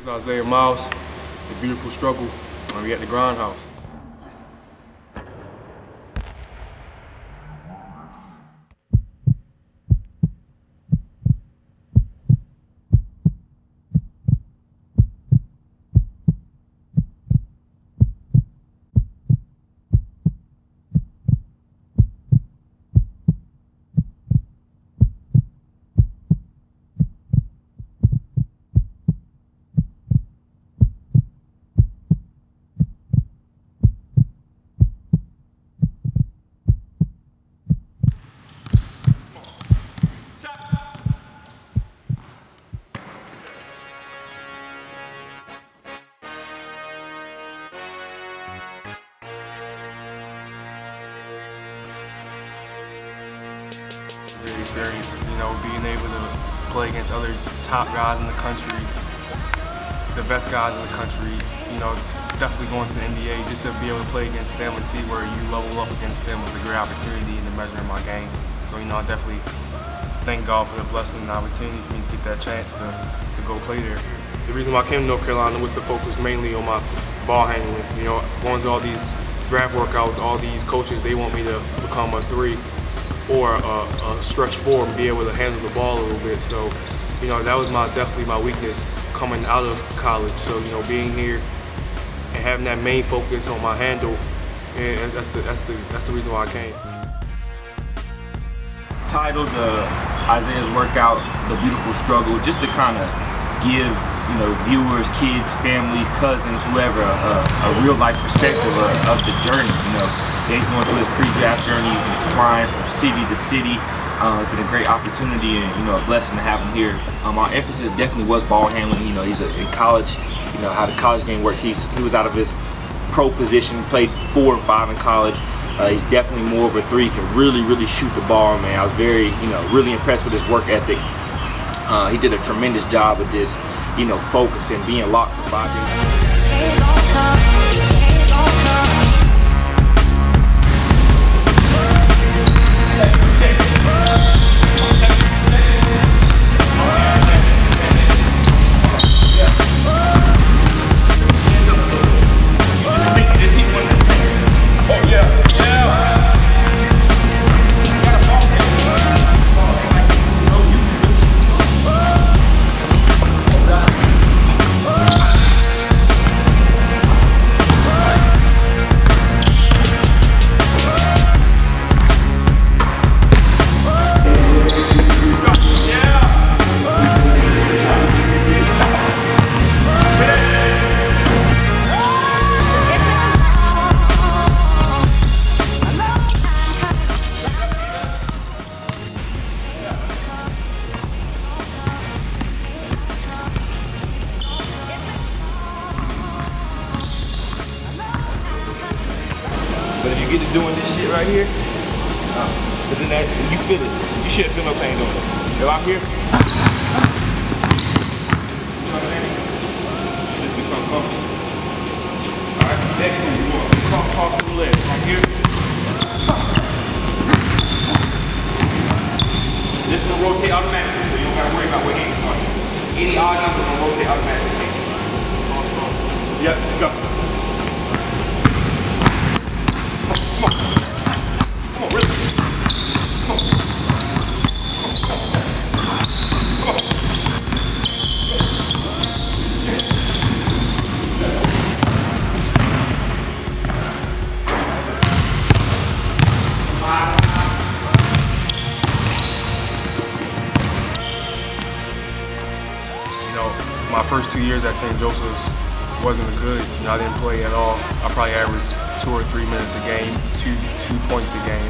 Isaiah Miles, The Beautiful Struggle. We at the Grindhouse. Great experience, being able to play against other top guys in the country, the best guys in the country, definitely going to the NBA, just to be able to play against them and see where you level up against them was a great opportunity in the measuring my game. So, I definitely thank God for the blessing and the opportunity for me to get that chance to go play there. The reason why I came to North Carolina was to focus mainly on my ball handling. Going to all these draft workouts, all these coaches, they want me to become a 3 or a stretch 4 and be able to handle the ball a little bit. So, that was definitely my weakness coming out of college. So, being here and having that main focus on my handle, and that's the reason why I came. Titled Isaiah's workout, The Beautiful Struggle, just to kind of give viewers, kids, families, cousins, whoever, a real life perspective of the journey. He's going through his pre-draft journey. He's been flying from city to city. It's been a great opportunity and a blessing to have him here. Our emphasis definitely was ball handling. He's in college. How the college game works. He was out of his pro position, played 4 and 5 in college. He's definitely more of a 3. Can really shoot the ball, man. I was very, really impressed with his work ethic. He did a tremendous job of just, focus and being locked for 5 days. But if you get to doing this shit right here, but then you feel it. You shouldn't feel no pain doing it. If I'm here, you know what I'm saying? You just become comfortable. Alright, next one, you want to cross to the left. Right here. This will rotate automatically, so you don't gotta worry about what hand you're on. Any odd number will rotate automatically. Yep, go. My first 2 years at St. Joseph's wasn't good. I didn't play at all. I probably averaged 2 or 3 minutes a game, two points a game.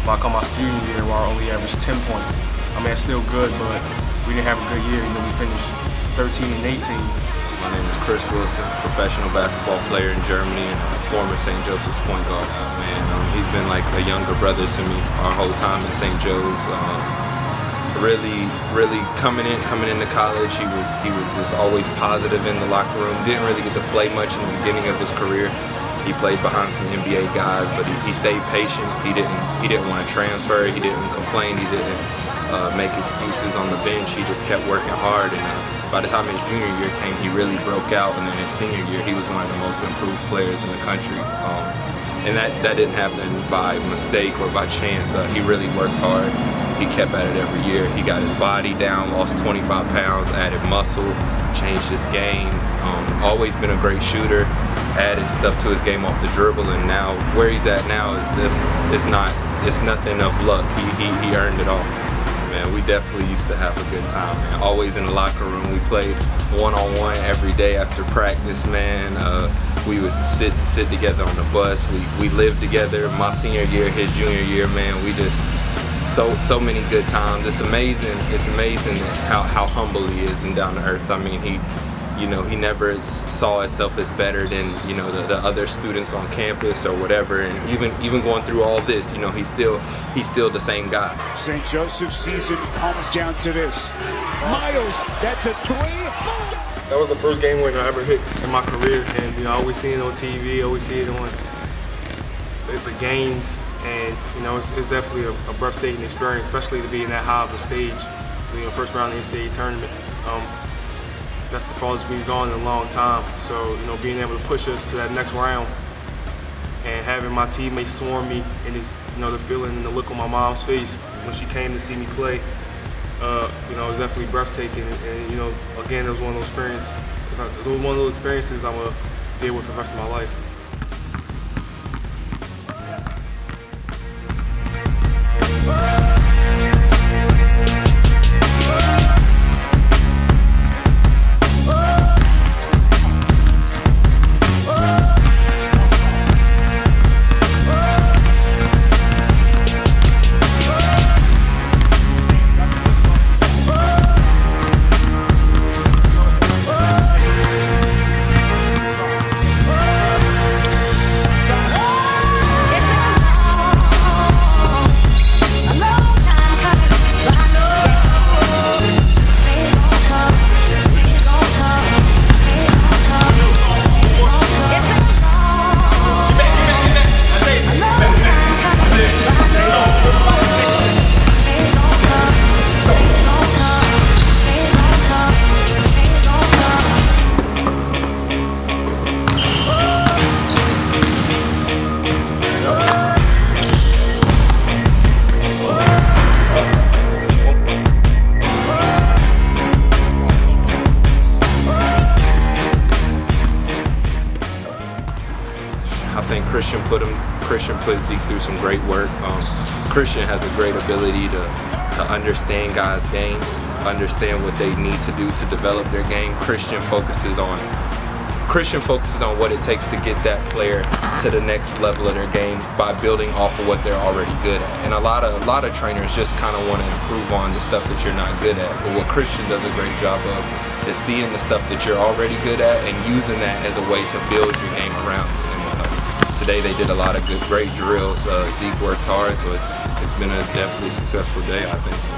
But I come my student year where I only averaged 10 points. It's still good, but we didn't have a good year. We finished 13 and 18. My name is Chris Wilson, professional basketball player in Germany and former St. Joseph's point guard. He's been like a younger brother to me our whole time in St. Joe's. Really coming into college, he was just always positive in the locker room. Didn't really get to play much in the beginning of his career. He played behind some NBA guys, but he stayed patient. He didn't want to transfer. He didn't complain. He didn't make excuses on the bench. He just kept working hard, and by the time his junior year came, he really broke out, and then his senior year, he was one of the most improved players in the country. And that didn't happen by mistake or by chance. He really worked hard. He kept at it every year. He got his body down, lost 25 pounds, added muscle, changed his game. Always been a great shooter, added stuff to his game off the dribble, and now where he's at now it's nothing of luck. He earned it all. Man, we definitely used to have a good time, man. Always in the locker room. We played one-on-one every day after practice, man. We would sit together on the bus. We lived together. My senior year, his junior year, man. We just so many good times. It's amazing. It's amazing how humble he is and down to earth. I mean, he never saw himself as better than the other students on campus or whatever. And even going through all this, he's still the same guy. St. Joseph's season comes down to this. Miles, that's a three. That was the first game winner I ever hit in my career, and I always see it on TV, always see it on the games, and it's definitely a breathtaking experience, especially to be in that high of a stage, first round of the NCAA tournament. That's the farthest we've gone in a long time. So being able to push us to that next round, and having my teammates swarm me, and just the feeling and the look on my mom's face when she came to see me play. It was definitely breathtaking, and again, it was one of those experiences. It was one of those experiences I'm gonna deal with for the rest of my life. I think Christian put Zeke through some great work. Christian has a great ability to understand guys' games, understand what they need to do to develop their game. Christian focuses on what it takes to get that player to the next level of their game by building off of what they're already good at. And a lot of trainers just kind of want to improve on the stuff that you're not good at. But what Christian does a great job of is seeing the stuff that you're already good at and using that as a way to build your game around. Today they did a lot of great drills. Zeke worked hard, so it's been a definitely successful day, I think.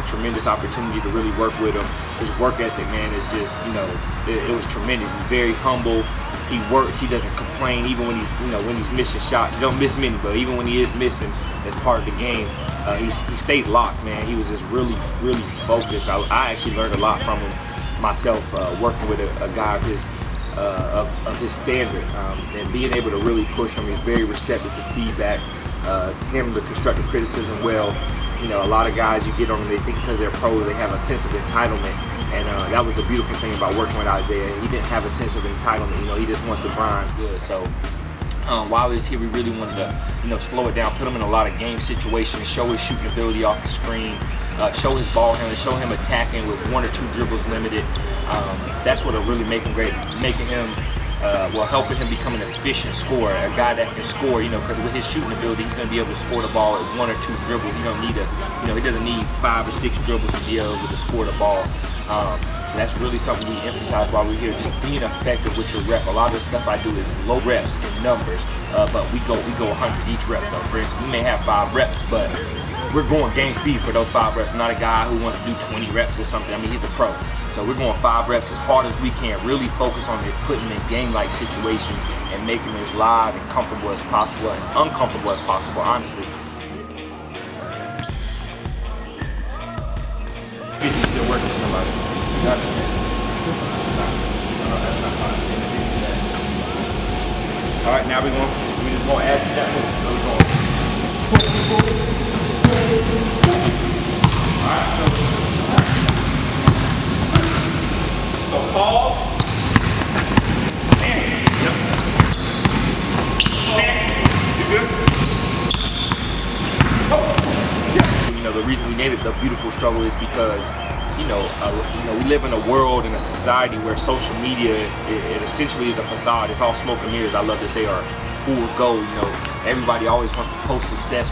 Tremendous opportunity to really work with him. His work ethic, man, is just, it was tremendous. He's very humble. He works. He doesn't complain, even when he's, when he's missing shots. He don't miss many, but even when he is missing, as part of the game, he stayed locked, man. He was just really focused. I actually learned a lot from him myself, working with a guy of his standard, and being able to really push him. He's very receptive to feedback. Him the constructive criticism well. A lot of guys, you get on them, they think because they're pros, they have a sense of entitlement. And that was the beautiful thing about working with Isaiah. He didn't have a sense of entitlement. He just wants to grind good. So While he was here, we really wanted to, slow it down, put him in a lot of game situations, show his shooting ability off the screen, show his ball handling, show him attacking with 1 or 2 dribbles limited. That's what'll really make him great, helping him become an efficient scorer, a guy that can score, because with his shooting ability, he's going to be able to score the ball with 1 or 2 dribbles. He don't need he doesn't need 5 or 6 dribbles to be able to score the ball. So that's really something we emphasize while we're here, just being effective with your rep. A lot of the stuff I do is low reps in numbers, but we go 100 each rep. So for instance, we may have 5 reps, but we're going game speed for those 5 reps. I'm not a guy who wants to do 20 reps or something. I mean, he's a pro. So we're going 5 reps as hard as we can, really focus on it, putting in game-like situations and making it as live and comfortable as possible and uncomfortable as possible, honestly. Still working for somebody. All right, now we just going to add to that move. So we're going. All right, so pause. Yep. You good? Oh. The reason we named it The Beautiful Struggle is because we live in a world, in a society where social media, it essentially is a facade. It's all smoke and mirrors, I love to say, or fool's gold. Everybody always wants to post success,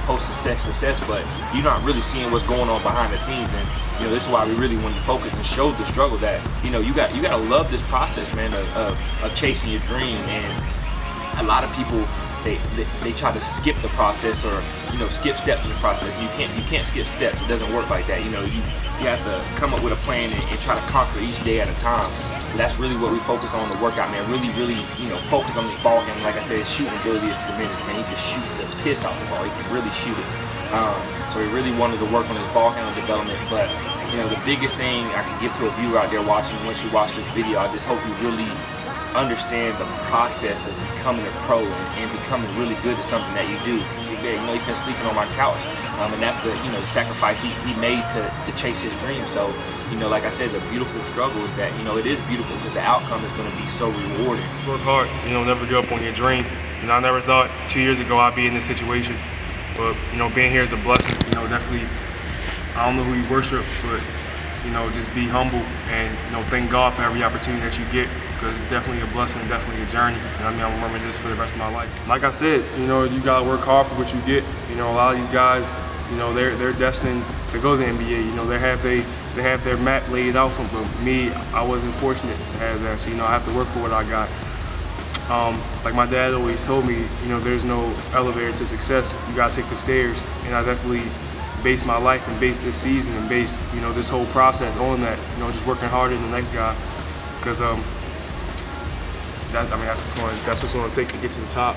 but you're not really seeing what's going on behind the scenes. And this is why we really want to focus and show the struggle that you gotta love this process, man, of chasing your dream. And a lot of people, they try to skip the process or skip steps in the process. You can't skip steps. It doesn't work like that. You have to come up with a plan and try to conquer each day at a time. And that's really what we focus on in the workout, man. Really, focus on this ball game. Like I said, his shooting ability is tremendous, man. He can shoot the piss out the ball. He can really shoot it. So we really wanted to work on his ball handling development. But the biggest thing I can give to a viewer out there watching, once you watch this video, I just hope you really understand the process of becoming a pro and becoming really good at something that you do. He's been sleeping on my couch, and that's the sacrifice he made to chase his dream. So like I said, the beautiful struggle is that it is beautiful because the outcome is going to be so rewarding. Just work hard. Never give up on your dream. I never thought 2 years ago I'd be in this situation, but being here is a blessing. Definitely. I don't know who you worship, but just be humble and thank God for every opportunity that you get, because it's definitely a blessing, definitely a journey. And I'll remember this for the rest of my life. Like I said, you gotta work hard for what you get. A lot of these guys, they're destined to go to the NBA. They have their map laid out for them. But me, I wasn't fortunate to have that. So I have to work for what I got. Like my dad always told me, there's no elevator to success. You gotta take the stairs. And I definitely base my life and base this season and base this whole process on that. Just working harder than the next guy, because that's what's going to take to get to the top.